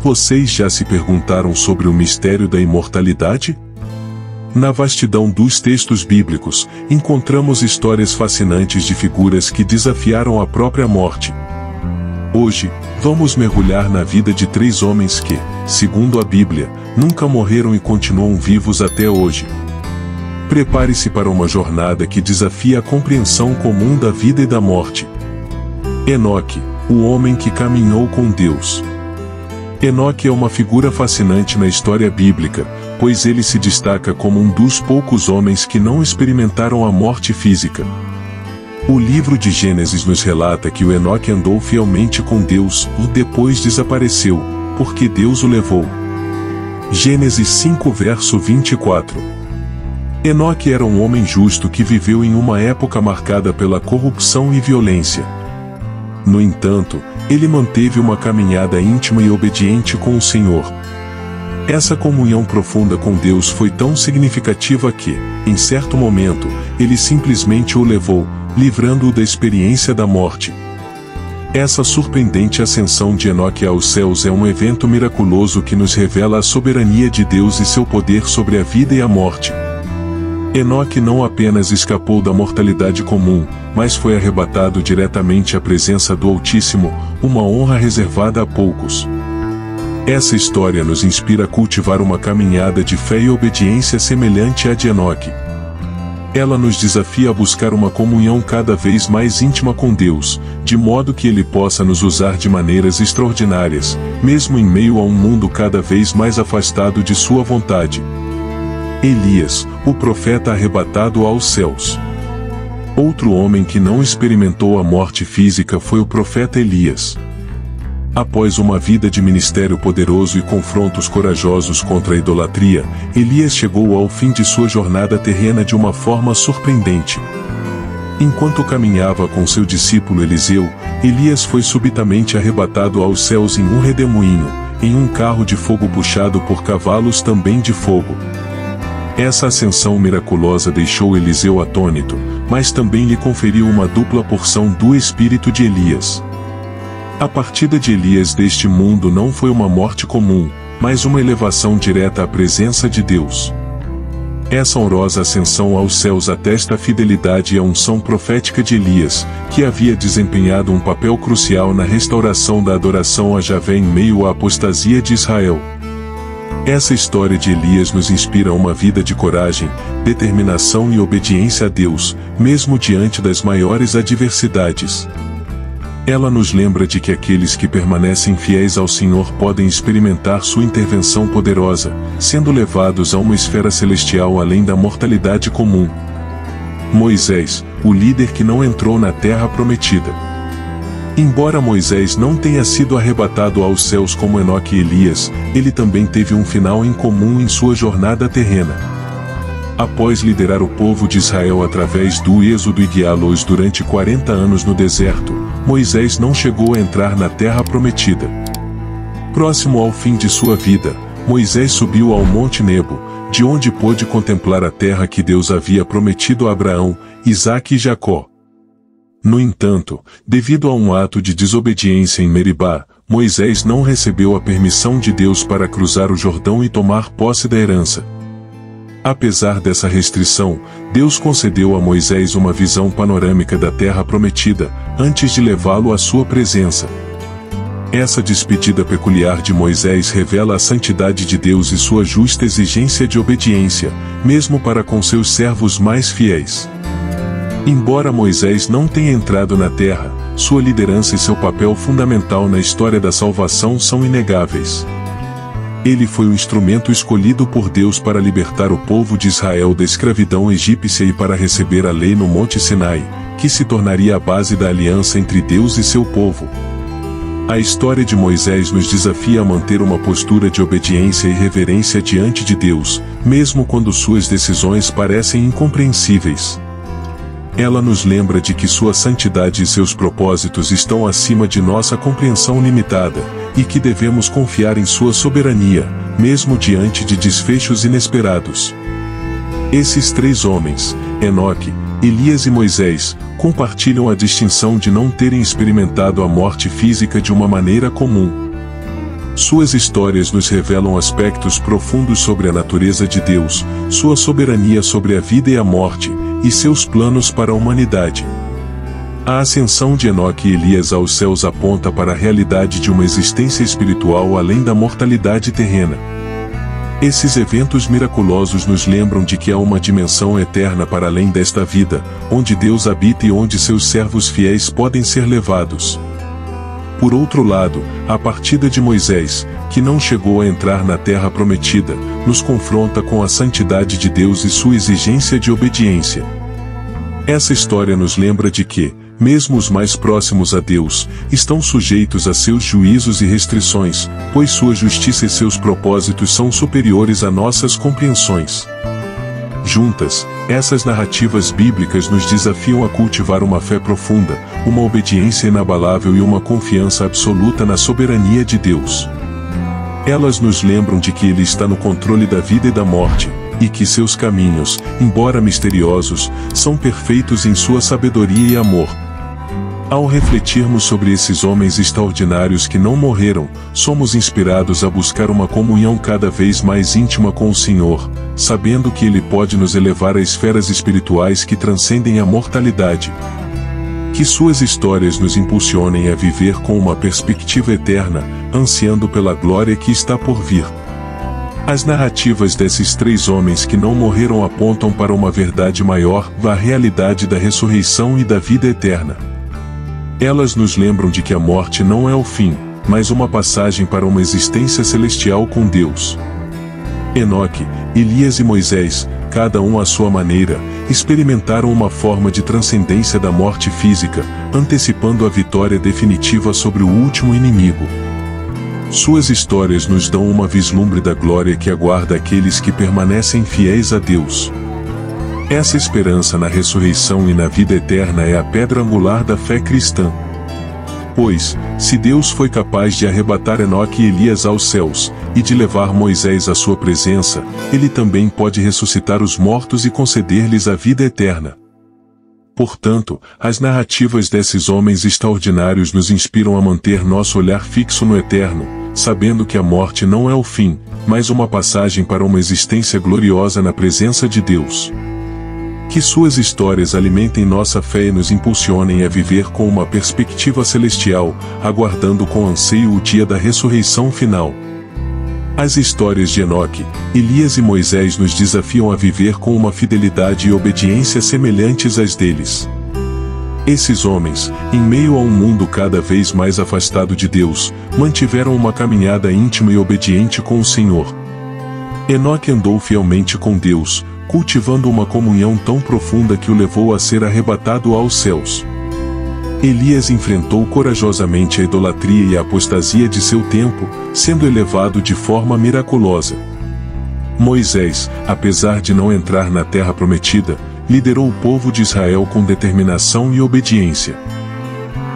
Vocês já se perguntaram sobre o mistério da imortalidade? Na vastidão dos textos bíblicos, encontramos histórias fascinantes de figuras que desafiaram a própria morte. Hoje, vamos mergulhar na vida de 3 homens que, segundo a Bíblia, nunca morreram e continuam vivos até hoje. Prepare-se para uma jornada que desafia a compreensão comum da vida e da morte. Enoque, o homem que caminhou com Deus. Enoque é uma figura fascinante na história bíblica, pois ele se destaca como um dos poucos homens que não experimentaram a morte física. O livro de Gênesis nos relata que o Enoque andou fielmente com Deus e depois desapareceu, porque Deus o levou. Gênesis 5 verso 24. Enoque era um homem justo que viveu em uma época marcada pela corrupção e violência. No entanto, ele manteve uma caminhada íntima e obediente com o Senhor. Essa comunhão profunda com Deus foi tão significativa que, em certo momento, ele simplesmente o levou, livrando-o da experiência da morte. Essa surpreendente ascensão de Enoque aos céus é um evento miraculoso que nos revela a soberania de Deus e seu poder sobre a vida e a morte. Enoque não apenas escapou da mortalidade comum, mas foi arrebatado diretamente à presença do Altíssimo, uma honra reservada a poucos. Essa história nos inspira a cultivar uma caminhada de fé e obediência semelhante à de Enoque. Ela nos desafia a buscar uma comunhão cada vez mais íntima com Deus, de modo que Ele possa nos usar de maneiras extraordinárias, mesmo em meio a um mundo cada vez mais afastado de Sua vontade. Elias, o profeta arrebatado aos céus. Outro homem que não experimentou a morte física foi o profeta Elias. Após uma vida de ministério poderoso e confrontos corajosos contra a idolatria, Elias chegou ao fim de sua jornada terrena de uma forma surpreendente. Enquanto caminhava com seu discípulo Eliseu, Elias foi subitamente arrebatado aos céus em um redemoinho, em um carro de fogo puxado por cavalos também de fogo. Essa ascensão miraculosa deixou Eliseu atônito, mas também lhe conferiu uma dupla porção do espírito de Elias. A partida de Elias deste mundo não foi uma morte comum, mas uma elevação direta à presença de Deus. Essa honrosa ascensão aos céus atesta a fidelidade e a unção profética de Elias, que havia desempenhado um papel crucial na restauração da adoração a Javé em meio à apostasia de Israel. Essa história de Elias nos inspira a uma vida de coragem, determinação e obediência a Deus, mesmo diante das maiores adversidades. Ela nos lembra de que aqueles que permanecem fiéis ao Senhor podem experimentar sua intervenção poderosa, sendo levados a uma esfera celestial além da mortalidade comum. Moisés, o líder que não entrou na terra prometida. Embora Moisés não tenha sido arrebatado aos céus como Enoque e Elias, ele também teve um final em comum em sua jornada terrena. Após liderar o povo de Israel através do êxodo e guiá-los durante 40 anos no deserto, Moisés não chegou a entrar na terra prometida. Próximo ao fim de sua vida, Moisés subiu ao Monte Nebo, de onde pôde contemplar a terra que Deus havia prometido a Abraão, Isaque e Jacó. No entanto, devido a um ato de desobediência em Meribá, Moisés não recebeu a permissão de Deus para cruzar o Jordão e tomar posse da herança. Apesar dessa restrição, Deus concedeu a Moisés uma visão panorâmica da terra prometida, antes de levá-lo à sua presença. Essa despedida peculiar de Moisés revela a santidade de Deus e sua justa exigência de obediência, mesmo para com seus servos mais fiéis. Embora Moisés não tenha entrado na terra, sua liderança e seu papel fundamental na história da salvação são inegáveis. Ele foi o instrumento escolhido por Deus para libertar o povo de Israel da escravidão egípcia e para receber a lei no Monte Sinai, que se tornaria a base da aliança entre Deus e seu povo. A história de Moisés nos desafia a manter uma postura de obediência e reverência diante de Deus, mesmo quando suas decisões parecem incompreensíveis. Ela nos lembra de que sua santidade e seus propósitos estão acima de nossa compreensão limitada, e que devemos confiar em sua soberania, mesmo diante de desfechos inesperados. Esses 3 homens, Enoque, Elias e Moisés, compartilham a distinção de não terem experimentado a morte física de uma maneira comum. Suas histórias nos revelam aspectos profundos sobre a natureza de Deus, sua soberania sobre a vida e a morte, e seus planos para a humanidade. A ascensão de Enoque e Elias aos céus aponta para a realidade de uma existência espiritual além da mortalidade terrena. Esses eventos miraculosos nos lembram de que há uma dimensão eterna para além desta vida, onde Deus habita e onde seus servos fiéis podem ser levados. Por outro lado, a partida de Moisés, que não chegou a entrar na terra prometida, nos confronta com a santidade de Deus e sua exigência de obediência. Essa história nos lembra de que, mesmo os mais próximos a Deus, estão sujeitos a seus juízos e restrições, pois sua justiça e seus propósitos são superiores a nossas compreensões. Juntas, essas narrativas bíblicas nos desafiam a cultivar uma fé profunda, uma obediência inabalável e uma confiança absoluta na soberania de Deus. Elas nos lembram de que Ele está no controle da vida e da morte, e que seus caminhos, embora misteriosos, são perfeitos em sua sabedoria e amor. Ao refletirmos sobre esses homens extraordinários que não morreram, somos inspirados a buscar uma comunhão cada vez mais íntima com o Senhor, sabendo que Ele pode nos elevar a esferas espirituais que transcendem a mortalidade. Que suas histórias nos impulsionem a viver com uma perspectiva eterna, ansiando pela glória que está por vir. As narrativas desses três homens que não morreram apontam para uma verdade maior, a realidade da ressurreição e da vida eterna. Elas nos lembram de que a morte não é o fim, mas uma passagem para uma existência celestial com Deus. Enoque, Elias e Moisés, cada um à sua maneira, experimentaram uma forma de transcendência da morte física, antecipando a vitória definitiva sobre o último inimigo. Suas histórias nos dão uma vislumbre da glória que aguarda aqueles que permanecem fiéis a Deus. Essa esperança na ressurreição e na vida eterna é a pedra angular da fé cristã. Pois, se Deus foi capaz de arrebatar Enoque e Elias aos céus, e de levar Moisés à sua presença, Ele também pode ressuscitar os mortos e conceder-lhes a vida eterna. Portanto, as narrativas desses homens extraordinários nos inspiram a manter nosso olhar fixo no eterno, sabendo que a morte não é o fim, mas uma passagem para uma existência gloriosa na presença de Deus. Que suas histórias alimentem nossa fé e nos impulsionem a viver com uma perspectiva celestial, aguardando com anseio o dia da ressurreição final. As histórias de Enoque, Elias e Moisés nos desafiam a viver com uma fidelidade e obediência semelhantes às deles. Esses homens, em meio a um mundo cada vez mais afastado de Deus, mantiveram uma caminhada íntima e obediente com o Senhor. Enoque andou fielmente com Deus, cultivando uma comunhão tão profunda que o levou a ser arrebatado aos céus. Elias enfrentou corajosamente a idolatria e a apostasia de seu tempo, sendo elevado de forma miraculosa. Moisés, apesar de não entrar na terra prometida, liderou o povo de Israel com determinação e obediência.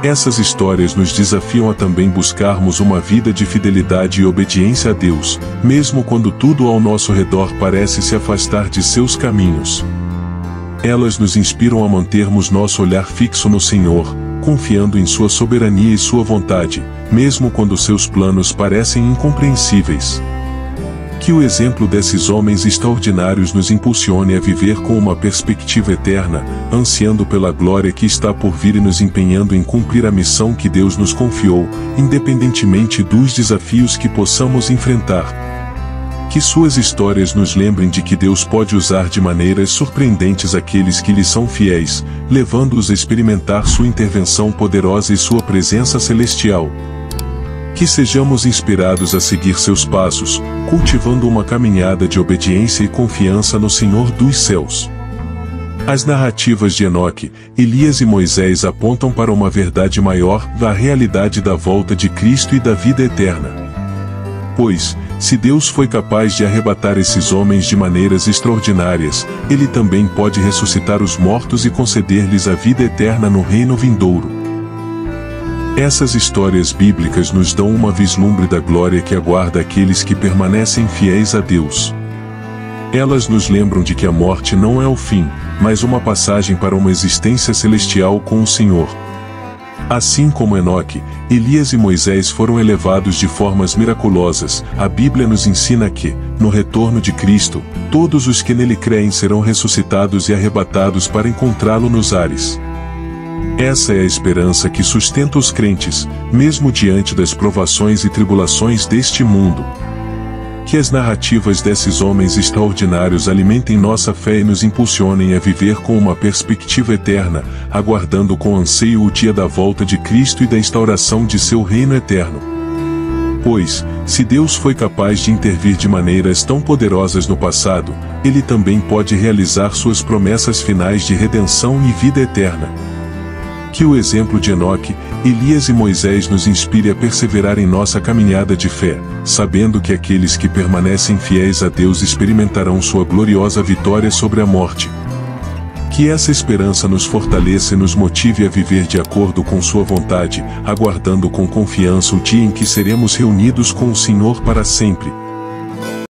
Essas histórias nos desafiam a também buscarmos uma vida de fidelidade e obediência a Deus, mesmo quando tudo ao nosso redor parece se afastar de seus caminhos. Elas nos inspiram a mantermos nosso olhar fixo no Senhor, confiando em sua soberania e sua vontade, mesmo quando seus planos parecem incompreensíveis. Que o exemplo desses homens extraordinários nos impulsione a viver com uma perspectiva eterna, ansiando pela glória que está por vir e nos empenhando em cumprir a missão que Deus nos confiou, independentemente dos desafios que possamos enfrentar. Que suas histórias nos lembrem de que Deus pode usar de maneiras surpreendentes aqueles que lhe são fiéis, levando-os a experimentar sua intervenção poderosa e sua presença celestial. Que sejamos inspirados a seguir seus passos, cultivando uma caminhada de obediência e confiança no Senhor dos céus. As narrativas de Enoque, Elias e Moisés apontam para uma verdade maior, da realidade da volta de Cristo e da vida eterna. Pois, se Deus foi capaz de arrebatar esses homens de maneiras extraordinárias, Ele também pode ressuscitar os mortos e conceder-lhes a vida eterna no reino vindouro. Essas histórias bíblicas nos dão uma vislumbre da glória que aguarda aqueles que permanecem fiéis a Deus. Elas nos lembram de que a morte não é o fim, mas uma passagem para uma existência celestial com o Senhor. Assim como Enoque, Elias e Moisés foram elevados de formas miraculosas, a Bíblia nos ensina que, no retorno de Cristo, todos os que nele creem serão ressuscitados e arrebatados para encontrá-lo nos ares. Essa é a esperança que sustenta os crentes, mesmo diante das provações e tribulações deste mundo. Que as narrativas desses homens extraordinários alimentem nossa fé e nos impulsionem a viver com uma perspectiva eterna, aguardando com anseio o dia da volta de Cristo e da instauração de seu reino eterno. Pois, se Deus foi capaz de intervir de maneiras tão poderosas no passado, Ele também pode realizar suas promessas finais de redenção e vida eterna. Que o exemplo de Enoque, Elias e Moisés nos inspire a perseverar em nossa caminhada de fé, sabendo que aqueles que permanecem fiéis a Deus experimentarão sua gloriosa vitória sobre a morte. Que essa esperança nos fortaleça e nos motive a viver de acordo com sua vontade, aguardando com confiança o dia em que seremos reunidos com o Senhor para sempre.